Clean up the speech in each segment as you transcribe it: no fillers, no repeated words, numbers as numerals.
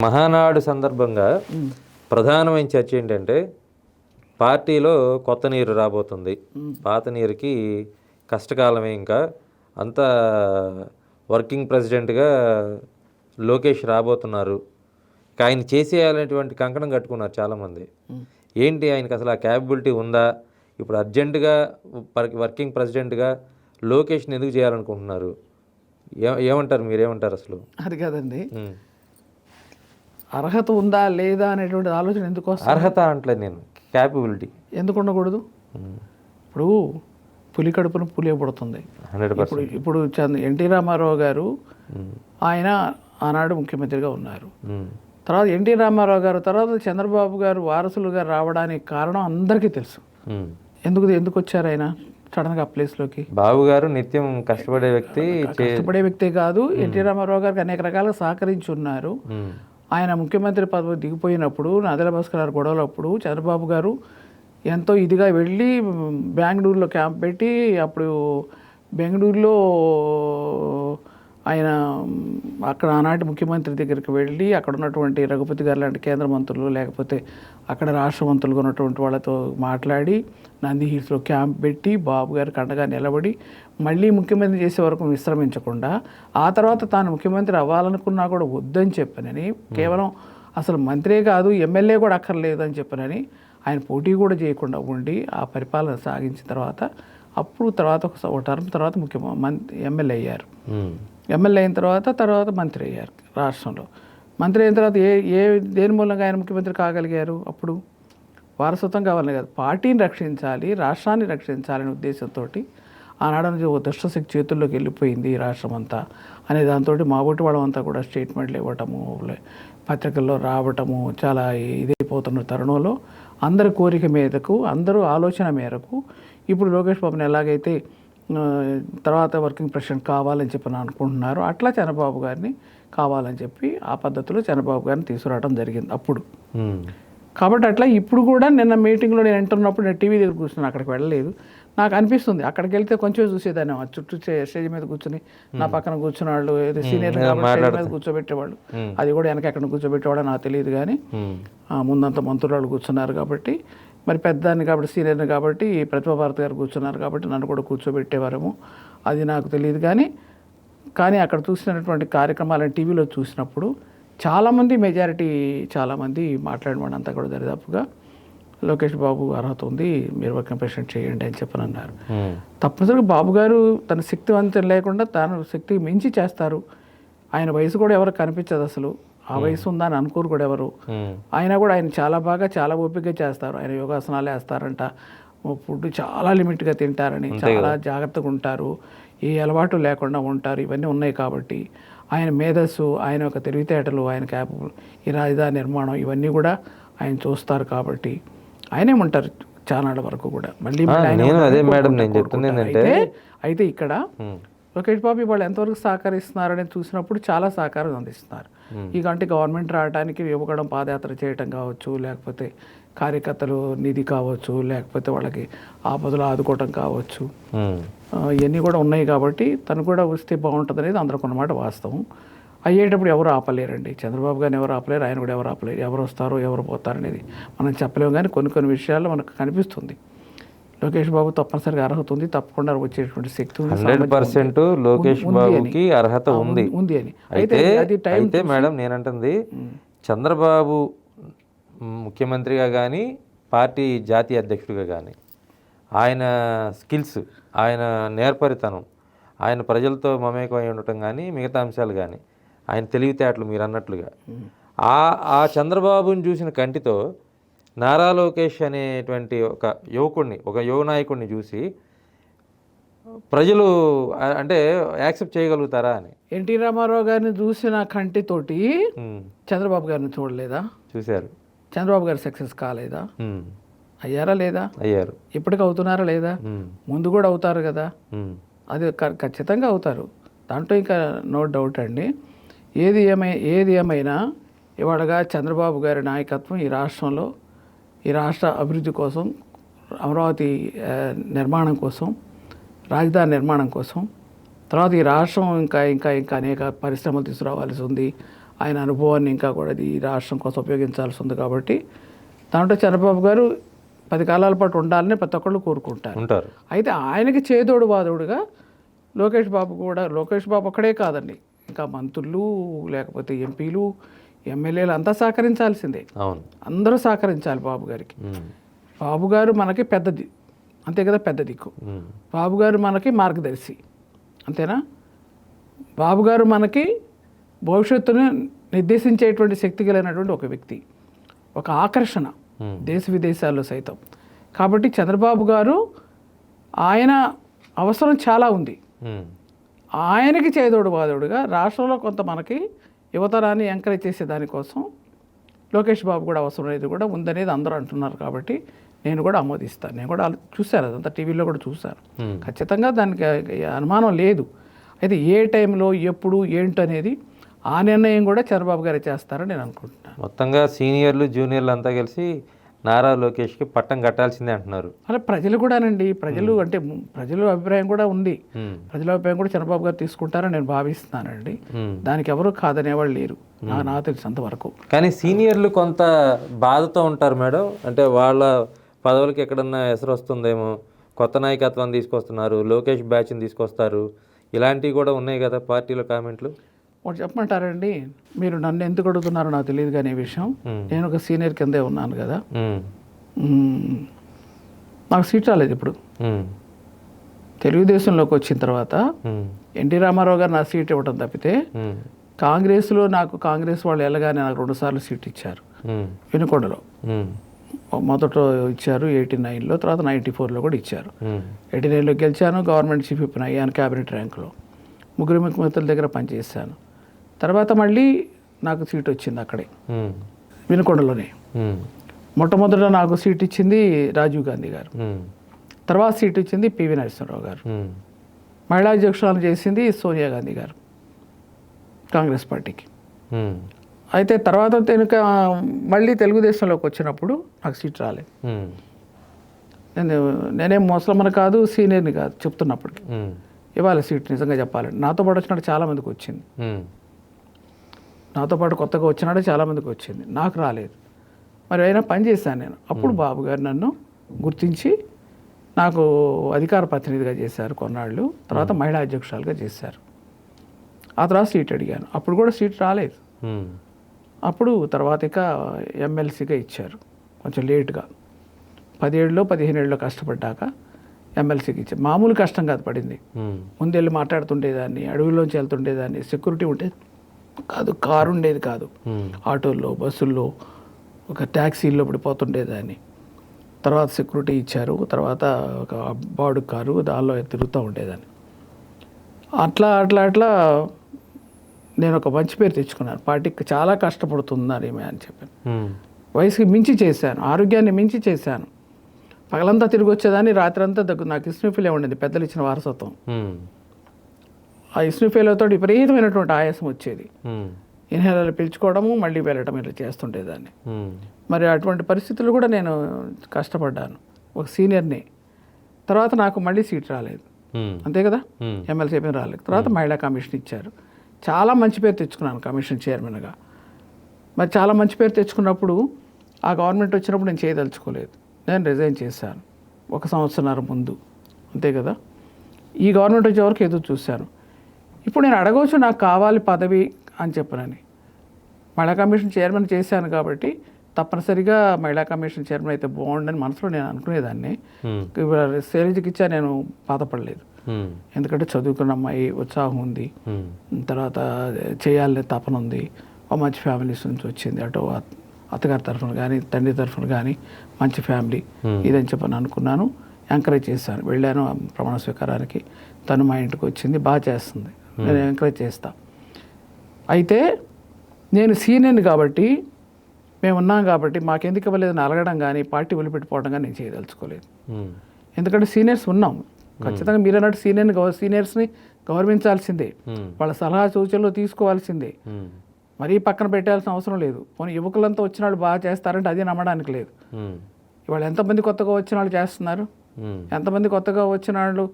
మహానాడు సందర్భంగా ప్రధానమైన చర్చ ఏంటంటే పార్టీలో కొత్త నీరు రాబోతుంది. పాత నీరుకి కష్టకాలమే. ఇంకా అంతా వర్కింగ్ ప్రెసిడెంట్గా లోకేష్ రాబోతున్నారు. ఆయన చేసేయాలనేటువంటి కంకణం కట్టుకున్నారు చాలామంది. ఏంటి ఆయనకి అసలు ఆ క్యాపబిలిటీ ఉందా? ఇప్పుడు అర్జెంటుగా వర్కింగ్ ప్రెసిడెంట్గా లోకేష్ని ఎందుకు చేయాలనుకుంటున్నారు? ఏమంటారు, మీరేమంటారు అసలు? అది కాదండి, అర్హత ఉందా లేదా అనేటువంటి ఆలోచన ఎందుకు వస్తుంది? అర్హత అంటలేదు నేను, క్యాపబిలిటీ ఎందుకు ఉండకూడదు? ఇప్పుడు పులి కడుపున పులి పుడుతుంది. ఇప్పుడు ఎన్టీ రామారావు గారు ఆయన ఆనాడు ముఖ్యమంత్రిగా ఉన్నారు. తర్వాత ఎన్టీ రామారావు గారు తర్వాత చంద్రబాబు గారు వారసులుగా రావడానికి కారణం అందరికీ తెలుసు. ఎందుకు వచ్చారు ఆయన సడన్గా ఆ ప్లేస్లోకి? బాబు గారు నిత్యం కష్టపడే వ్యక్తే కాదు, ఎన్టీ రామారావు గారికి అనేక రకాలుగా సహకరించి ఉన్నారు. ఆయన ముఖ్యమంత్రి పదవి దిగిపోయినప్పుడు నాదెళ్ల భాస్కర్ గారు గొడవలప్పుడు చంద్రబాబు గారు ఎంతో ఇదిగా వెళ్ళి బెంగళూరులో క్యాంప్ పెట్టి అప్పుడు బెంగళూరులో ఆయన అక్కడ ఆనాటి ముఖ్యమంత్రి దగ్గరికి వెళ్ళి అక్కడ ఉన్నటువంటి రఘుపతి గారు లాంటి కేంద్ర మంత్రులు లేకపోతే అక్కడ రాష్ట్ర మంత్రులుగా ఉన్నటువంటి వాళ్ళతో మాట్లాడి నంది హిల్స్లో క్యాంప్ పెట్టి బాబు గారికి అండగా నిలబడి మళ్ళీ ముఖ్యమంత్రి చేసే వరకు విశ్రమించకుండా ఆ తర్వాత తాను ముఖ్యమంత్రి అవ్వాలనుకున్నా కూడా వద్దని చెప్పనని, కేవలం అసలు మంత్రే కాదు ఎమ్మెల్యే కూడా అక్కర్లేదు అని చెప్పనని ఆయన పోటీ కూడా చేయకుండా ఉండి ఆ పరిపాలన సాగించిన తర్వాత అప్పుడు తర్వాత ఒక టర్మ్ తర్వాత ఎమ్మెల్యే అయ్యారు. ఎమ్మెల్యే అయిన తర్వాత మంత్రి అయ్యారు రాష్ట్రంలో. మంత్రి అయిన తర్వాత దేని మూలంగా ఆయన ముఖ్యమంత్రి కాగలిగారు? అప్పుడు వారసత్వం కావాలని కాదు, పార్టీని రక్షించాలి, రాష్ట్రాన్ని రక్షించాలనే ఉద్దేశంతో ఆనాడు ఓ దుష్టశక్తి చేతుల్లోకి వెళ్ళిపోయింది ఈ రాష్ట్రం అంతా అనే దాంతో మా ఓటు వాళ్ళంతా కూడా స్టేట్మెంట్లు ఇవ్వటము, పత్రికల్లో రావటము చాలా ఇదైపోతున్న తరుణంలో అందరి కోరిక మేరకు, అందరూ ఆలోచన మేరకు ఇప్పుడు లోకేష్ బాబుని ఎలాగైతే తర్వాత వర్కింగ్ ప్రెసిడెంట్ కావాలని చెప్పి అనుకుంటున్నారు, అట్లా చంద్రబాబు గారిని కావాలని చెప్పి ఆ పద్ధతిలో చంద్రబాబు గారిని తీసుకురావడం జరిగింది అప్పుడు. కాబట్టి అట్లా ఇప్పుడు కూడా నిన్న మీటింగ్లో నేను ఎంటున్నప్పుడు నేను టీవీ దగ్గర కూర్చున్నాను, అక్కడికి వెళ్ళలేదు. నాకు అనిపిస్తుంది అక్కడికి వెళ్తే కొంచెం చూసేదాన్ని, చుట్టూ స్టేజ్ మీద కూర్చుని నా పక్కన కూర్చున్న వాళ్ళు ఏదో సీనియర్ స్టేజ్ మీద కూర్చోబెట్టేవాళ్ళు, అది కూడా వెనక ఎక్కడ కూర్చోబెట్టేవాడో నాకు తెలియదు. కానీ ముందంతా మంత్రులు వాళ్ళు కూర్చున్నారు కాబట్టి, మరి పెద్దాన్ని కాబట్టి సీనియర్ని కాబట్టి ప్రతిభా భారతి గారు కూర్చున్నారు కాబట్టి నన్ను కూడా కూర్చోబెట్టేవారేమో, అది నాకు తెలియదు. కానీ అక్కడ చూసినటువంటి కార్యక్రమాలను టీవీలో చూసినప్పుడు చాలామంది చాలామంది మాట్లాడిన అంతా కూడా దరిదాపుగా లోకేష్ బాబు అర్హత ఉంది, మీరు వర్కింగ్ ప్రెసిడెంట్ చేయండి అని చెప్పనన్నారు. తప్పనిసరిగా బాబు గారు తన శక్తివంతం లేకుండా తన శక్తికి మించి చేస్తారు. ఆయన వయసు కూడా ఎవరు కనిపించదు, అసలు ఆ వయసు ఉందని అనుకోరు కూడా ఎవరు. ఆయన కూడా ఆయన చాలా ఓపికగా చేస్తారు. ఆయన యోగాసనాలు వేస్తారంట, ఫుడ్ చాలా లిమిట్గా తింటారని, చాలా జాగ్రత్తగా ఉంటారు, ఏ అలవాటు లేకుండా ఉంటారు. ఇవన్నీ ఉన్నాయి కాబట్టి ఆయన మేధస్సు, ఆయన యొక్క తెలివితేటలు, ఆయన క్యాపబుల్, ఈ రాజధాని నిర్మాణం ఇవన్నీ కూడా ఆయన చూస్తారు. కాబట్టి ఆయనేమంటారు చాలా వరకు కూడా మళ్ళీ అయితే ఇక్కడ లోకేష్ బాబు వాళ్ళు ఎంతవరకు సహకరిస్తున్నారని చూసినప్పుడు చాలా సహకారం అందిస్తున్నారు. అంటే గవర్నమెంట్ రావడానికి ఇవ్వడం, పాదయాత్ర చేయటం కావచ్చు, లేకపోతే కార్యకర్తలు నిధి కావచ్చు, లేకపోతే వాళ్ళకి ఆపదలు ఆదుకోవటం కావచ్చు, ఇవన్నీ కూడా ఉన్నాయి. కాబట్టి తను కూడా వస్తే బాగుంటుంది అనేది అందరికి ఉన్నమాట వాస్తవం. అయ్యేటప్పుడు ఎవరు ఆపలేరండి, చంద్రబాబు గారిని ఎవరు ఆపలేరు, ఆయన కూడా ఎవరు ఆపలేరు. ఎవరు వస్తారో ఎవరు పోతారు అనేది మనం చెప్పలేము. కానీ కొన్ని విషయాల్లో మనకు కనిపిస్తుంది లోకేష్ బాబు తప్పనిసరిగా అర్హత ఉంది, తప్పకుండా వచ్చేటువంటి శక్తి ఉంది, 100% లోకేష్ బాబుకి అర్హత ఉంది అని. అయితే మేడం నేనంటుంది, చంద్రబాబు ముఖ్యమంత్రిగా కానీ పార్టీ జాతీయ అధ్యక్షుడిగా కానీ ఆయన స్కిల్స్, ఆయన నేర్పరితనం, ఆయన ప్రజలతో మమేకమై ఉండటం కానీ మిగతా అంశాలు కానీ ఆయన తెలివితేటలు మీరు అన్నట్లుగా ఆ చంద్రబాబుని చూసిన కంటితో నారా లోకేష్ అనేటువంటి ఒక యువ నాయకుడిని చూసి ప్రజలు అంటే యాక్సెప్ట్ చేయగలుగుతారా అని. ఎన్టీ రామారావు గారిని చూసిన కంటితోటి చంద్రబాబు గారిని చూడలేదా? చూశారు. చంద్రబాబు గారు సక్సెస్ కాలేదా? అయ్యారా లేదా? అయ్యారు. ఇప్పటికి అవుతున్నారా లేదా? ముందు కూడా అవుతారు కదా, అది ఖచ్చితంగా అవుతారు, దాంట్లో ఇంకా నో డౌట్ అండి. ఏది ఏమైనా ఇవాళగా చంద్రబాబు గారి నాయకత్వం ఈ రాష్ట్రంలో, ఈ రాష్ట్ర అభివృద్ధి కోసం, అమరావతి నిర్మాణం కోసం, రాజధాని నిర్మాణం కోసం, తర్వాత ఈ రాష్ట్రం ఇంకా అనేక పరిశ్రమలు తీసుకురావాల్సి ఉంది, ఆయన అనుభవాన్ని ఇంకా కూడా ఈ రాష్ట్రం కోసం ఉపయోగించాల్సి ఉంది కాబట్టి దాంట్లో చంద్రబాబు గారు 10 కాలాల పాటు ఉండాలని ప్రతి ఒక్కళ్ళు కోరుకుంటారు. అయితే ఆయనకి చేదోడు వాదోడుగా లోకేష్ బాబు ఒక్కడే కాదండి, ఇంకా మంత్రులు లేకపోతే ఎంపీలు ఎమ్మెల్యేలు అంతా సహకరించాల్సిందే. అందరూ సహకరించాలి బాబు గారికి. బాబు గారు మనకి పెద్దది, అంతే కదా, పెద్ద దిక్కు. బాబు గారు మనకి మార్గదర్శి, అంతేనా. బాబు గారు మనకి భవిష్యత్తును నిర్దేశించేటువంటి శక్తి కలిగినటువంటి ఒక వ్యక్తి, ఒక ఆకర్షణ దేశ విదేశాల్లో సైతం. కాబట్టి చంద్రబాబు గారు ఆయన అవసరం చాలా ఉంది. ఆయనకి చేదోడు వాదోడుగా రాష్ట్రంలో కొంత మనకి యువతరాన్ని ఎంకరేజ్ చేసే దానికోసం లోకేష్ బాబు కూడా అవసరం అనేది కూడా ఉందనేది అందరూ అంటున్నారు. కాబట్టి నేను కూడా ఆమోదిస్తాను. నేను కూడా చూశాను, అదంతా టీవీలో కూడా చూశాను. ఖచ్చితంగా దానికి అనుమానం లేదు. అయితే ఏ టైంలో ఎప్పుడు ఏంటనేది ఆ నిర్ణయం కూడా చంద్రబాబు గారే చేస్తారని నేను అనుకుంటున్నాను. మొత్తంగా సీనియర్లు జూనియర్లు అంతా కలిసి నారా లోకేష్కి పట్టం కట్టాల్సిందే అంటున్నారు. అలా ప్రజలు కూడానండి, ప్రజల అభిప్రాయం కూడా ఉంది. ప్రజల అభిప్రాయం కూడా చంద్రబాబు గారు తీసుకుంటారని నేను భావిస్తున్నానండి. దానికి ఎవరు కాదనేవాళ్ళు లేరు నాకు తెలిసినంత వరకు. కానీ సీనియర్లు కొంత బాధతో ఉంటారు మేడం. అంటే వాళ్ళ పదవులకి ఎక్కడన్నా ఎసరు వస్తుందేమో, కొత్త నాయకత్వాన్ని తీసుకొస్తున్నారు, లోకేష్ బ్యాచ్ని తీసుకొస్తారు, ఇలాంటివి కూడా ఉన్నాయి కదా పార్టీలో కామెంట్లు. ఒకటి చెప్పమంటారండి, మీరు నన్ను ఎందుకు అడుగుతున్నారో నాకు తెలియదు కానీ ఈ విషయం, నేను ఒక సీనియర్ కిందే ఉన్నాను కదా. నాకు సీట్ రాలేదు ఇప్పుడు. తెలుగుదేశంలోకి వచ్చిన తర్వాత ఎన్టీ రామారావు గారు నా సీట్ ఇవ్వడం తప్పితే కాంగ్రెస్లో కాంగ్రెస్ వాళ్ళు వెళ్ళగానే నాకు 2 సార్లు సీట్ ఇచ్చారు. వినుకొండలో మొదట ఇచ్చారు 89లో, తర్వాత 94లో కూడా ఇచ్చారు. 89లో గెలిచాను, గవర్నమెంట్ చీఫ్ విప్ అయ్యాను క్యాబినెట్ ర్యాంకులో, 3 ముఖ్యమంత్రుల దగ్గర పనిచేశాను. తర్వాత మళ్ళీ నాకు సీట్ వచ్చింది అక్కడే వినుకొండలోనే. మొట్టమొదట నాకు సీట్ ఇచ్చింది రాజీవ్ గాంధీ గారు, తర్వాత సీట్ ఇచ్చింది పివి నరసింహరావు గారు, మహిళా అధ్యక్షురాలు చేసింది సోనియా గాంధీ గారు కాంగ్రెస్ పార్టీకి. అయితే తర్వాత మళ్ళీ తెలుగుదేశంలోకి వచ్చినప్పుడు నాకు సీట్ రాలేదు. నేనేం ముసలమ్మని కాదు, సీనియర్ని కాదు చెప్తున్నప్పటికి. ఇవాళ సీట్ నిజంగా చెప్పాలండి నాతో పాటు వచ్చినట్టు చాలామందికి వచ్చింది, నాతో పాటు కొత్తగా వచ్చినాడు చాలామందికి వచ్చింది, నాకు రాలేదు. మరి అయినా పని చేశాను నేను. అప్పుడు బాబు గారు నన్ను గుర్తించి నాకు అధికార ప్రతినిధిగా చేశారు కొన్నాళ్ళు, తర్వాత మహిళా అధ్యక్షురాలుగా చేశారు. ఆ తర్వాత సీట్ అడిగాను, అప్పుడు కూడా సీట్ రాలేదు. అప్పుడు తర్వాత ఇక ఎమ్మెల్సీగా ఇచ్చారు, కొంచెం లేట్గా 10 ఏళ్ళలో కష్టపడ్డాక ఎమ్మెల్సీకి ఇచ్చారు. మామూలు కష్టం కాదు పడింది. ముందెళ్ళి మాట్లాడుతుండేదాన్ని, అడవిలోంచి వెళ్తుండేదాన్ని, సెక్యూరిటీ ఉండేది కాదు, కారు ఉండేది కాదు, ఆటోల్లో బస్సుల్లో ఒక ట్యాక్సీల్లో పడిపోతుండేదాన్ని. తర్వాత సెక్యూరిటీ ఇచ్చారు, తర్వాత ఒక బాడు కారు, దానిలో తిరుగుతూ ఉండేదాన్ని. అట్లా అట్లా అట్లా నేను ఒక మంచి పేరు తెచ్చుకున్నాను. పార్టీకి చాలా కష్టపడుతున్నారు అని చెప్పాను. వయసుకి మించి చేశాను, ఆరోగ్యాన్ని మించి చేశాను. పగలంతా తిరిగి వచ్చేదాన్ని, రాత్రి అంతా నాకు ఇస్నోఫిలియా ఉండేది, పెద్దలు ఇచ్చిన వారసత్వం. ఆ ఇస్నోఫిలియాతో విపరీతమైనటువంటి ఆయాసం వచ్చేది. ఇన్హేలర్లు పీల్చుకోవడము, మళ్ళీ వెళ్ళటం ఇట్లా చేస్తుండేదాన్ని. మరి అటువంటి పరిస్థితులు కూడా నేను కష్టపడ్డాను, ఒక సీనియర్ని. తర్వాత నాకు మళ్ళీ సీట్ రాలేదు, అంతే కదా, ఎమ్మెల్సీ అయిపోయిన రాలేదు. తర్వాత మహిళా కమిషన్ ఇచ్చారు, చాలా మంచి పేరు తెచ్చుకున్నాను కమిషన్ చైర్మన్గా. మరి చాలా మంచి పేరు తెచ్చుకున్నప్పుడు ఆ గవర్నమెంట్ వచ్చినప్పుడు నేను చేయదలుచుకోలేదు, నేను రిజైన్ చేశాను 1 సంవత్సరాల ముందు, అంతే కదా. ఈ గవర్నమెంట్ వచ్చే వరకు ఎదురు చూశాను. ఇప్పుడు నేను అడగవచ్చు నాకు కావాలి పదవి అని చెప్పనని. మహిళా కమిషన్ చైర్మన్ చేశాను కాబట్టి తప్పనిసరిగా మహిళా కమిషన్ చైర్మన్ అయితే బాగుండని మనసులో నేను అనుకునేదాన్ని. శైలజకి ఇచ్చా, నేను బాధపడలేదు. ఎందుకంటే చదువుకున్న అమ్మాయి, ఉత్సాహం ఉంది, తర్వాత చేయాలనే తపన ఉంది, ఒక మంచి ఫ్యామిలీస్ నుంచి వచ్చింది, అటు అత్తగారి తరఫున కానీ తండ్రి తరఫున కానీ మంచి ఫ్యామిలీ ఇదని చెప్పని అనుకున్నాను. ఎంకరేజ్ చేశాను, వెళ్ళాను ప్రమాణ స్వీకారానికి. తను మా ఇంటికి వచ్చింది, బాగా చేస్తుంది, నేను ఎంకరేజ్ చేస్తాను. అయితే నేను సీనియర్ని కాబట్టి, మేము ఉన్నాం కాబట్టి మాకెందుకు ఇవ్వలేదని అలగడం కానీ పార్టీ వదిలిపెట్టిపోవడం కానీ నేను చేయదలుచుకోలేదు. ఎందుకంటే సీనియర్స్ ఉన్నాం, ఖచ్చితంగా మీరు అన్నట్టు సీనియర్స్ని గౌరవించాల్సిందే, వాళ్ళ సలహా సూచనలు తీసుకోవాల్సిందే, మరీ పక్కన పెట్టాల్సిన అవసరం లేదు. పోనీ యువకులంతా వచ్చిన వాళ్ళు బాగా చేస్తారంటే అది నమ్మడానికి లేదు. ఇవాళ ఎంతమంది కొత్తగా వచ్చిన వాళ్ళు చేస్తున్నారు, ఎంతమంది కొత్తగా వచ్చిన వాళ్ళు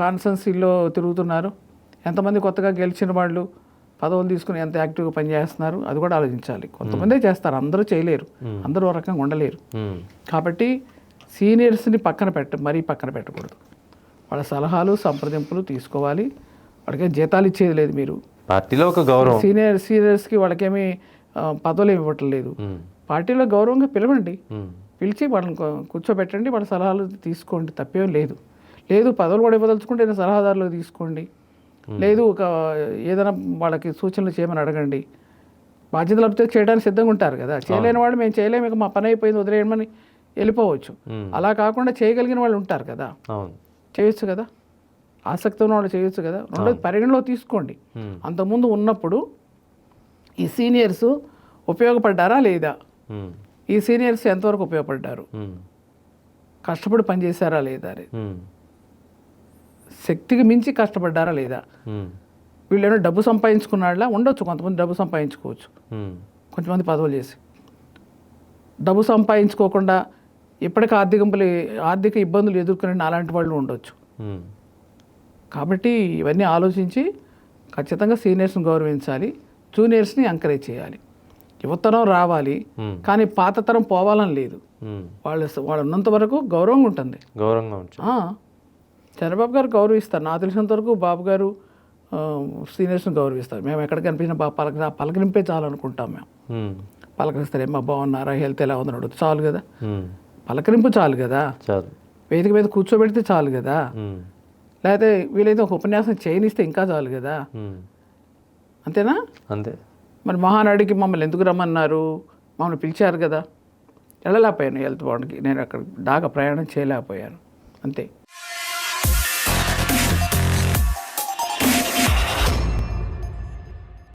కాన్స్టెన్సీలో తిరుగుతున్నారు, ఎంతమంది కొత్తగా గెలిచిన వాళ్ళు పదవులు తీసుకుని ఎంత యాక్టివ్గా పనిచేస్తున్నారు అది కూడా ఆలోచించాలి. కొంతమందే చేస్తారు, అందరూ చేయలేరు, అందరూ ఒక రకంగా ఉండలేరు. కాబట్టి సీనియర్స్ని మరీ పక్కన పెట్టకూడదు. వాళ్ళ సలహాలు సంప్రదింపులు తీసుకోవాలి. వాళ్ళకేం జీతాలు ఇచ్చేది లేదు, మీరు పార్టీలో ఒక గౌరవం, సీనియర్స్కి వాళ్ళకేమీ పదవులు ఏమి ఇవ్వటం లేదు. పార్టీలో గౌరవంగా పిలవండి, పిలిచి వాళ్ళని కూర్చోబెట్టండి, వాళ్ళ సలహాలు తీసుకోండి, తప్పేం లేదు. పదవులు కూడా ఇవ్వదలుచుకుంటే సలహాదారులు తీసుకోండి, లేదు ఒక ఏదైనా వాళ్ళకి సూచనలు చేయమని అడగండి. బాధ్యతలు అప్తే చేయడానికి సిద్ధంగా ఉంటారు కదా. చేయలేని వాళ్ళు మేము చేయలేము, ఇక మా పని అయిపోయింది వదిలేయమని వెళ్ళిపోవచ్చు. అలా కాకుండా చేయగలిగిన వాళ్ళు ఉంటారు కదా, చేయొచ్చు కదా, ఆసక్తి ఉన్న వాళ్ళు చేయొచ్చు కదా. రెండోది పరిగణలో తీసుకోండి, అంతకుముందు ఉన్నప్పుడు ఈ సీనియర్స్ ఉపయోగపడ్డారా లేదా, ఈ సీనియర్స్ ఎంతవరకు ఉపయోగపడ్డారు, కష్టపడి పనిచేశారా లేదా, శక్తికి మించి కష్టపడ్డారా లేదా, వీళ్ళేమో డబ్బు సంపాదించుకున్నాళ్ళ ఉండొచ్చు, కొంతమంది డబ్బు సంపాదించుకోవచ్చు, కొంతమంది పదవులు చేసి డబ్బు సంపాదించుకోకుండా ఇప్పటికీ ఆర్థిక ఇబ్బందులు ఎదుర్కొనే అలాంటి వాళ్ళు ఉండొచ్చు. కాబట్టి ఇవన్నీ ఆలోచించి ఖచ్చితంగా సీనియర్స్ని గౌరవించాలి, జూనియర్స్ని ఎంకరేజ్ చేయాలి. యువతరం రావాలి కానీ పాతతరం పోవాలని లేదు. వాళ్ళు ఉన్నంత వరకు గౌరవంగా ఉంటుంది. చంద్రబాబు గారు గౌరవిస్తారు, నాకు తెలిసినంత వరకు బాబు గారు సీనియర్స్ని గౌరవిస్తారు. మేము ఎక్కడికి కనిపించిన పలకరింపే చాలు అనుకుంటాం. మేము పలకరిస్తారు, ఏమో బాగున్నారా, హెల్త్ ఎలా ఉందని అడుగుతుంది, చాలు కదా. పలకరింపు చాలు కదా, వేదిక మీద కూర్చోబెడితే చాలు కదా, లేకపోతే వీలైతే ఒక ఉపన్యాసం చేయనిస్తే ఇంకా చాలు కదా. అంతేనా? అంతే. మరి మహానాడికి మమ్మల్ని ఎందుకు రమ్మన్నారు, మమ్మల్ని పిలిచారు కదా, వెళ్ళలేకపోయాను హెల్త్ బాగుండికి, నేను అక్కడ దాకా ప్రయాణం చేయలేకపోయాను, అంతే.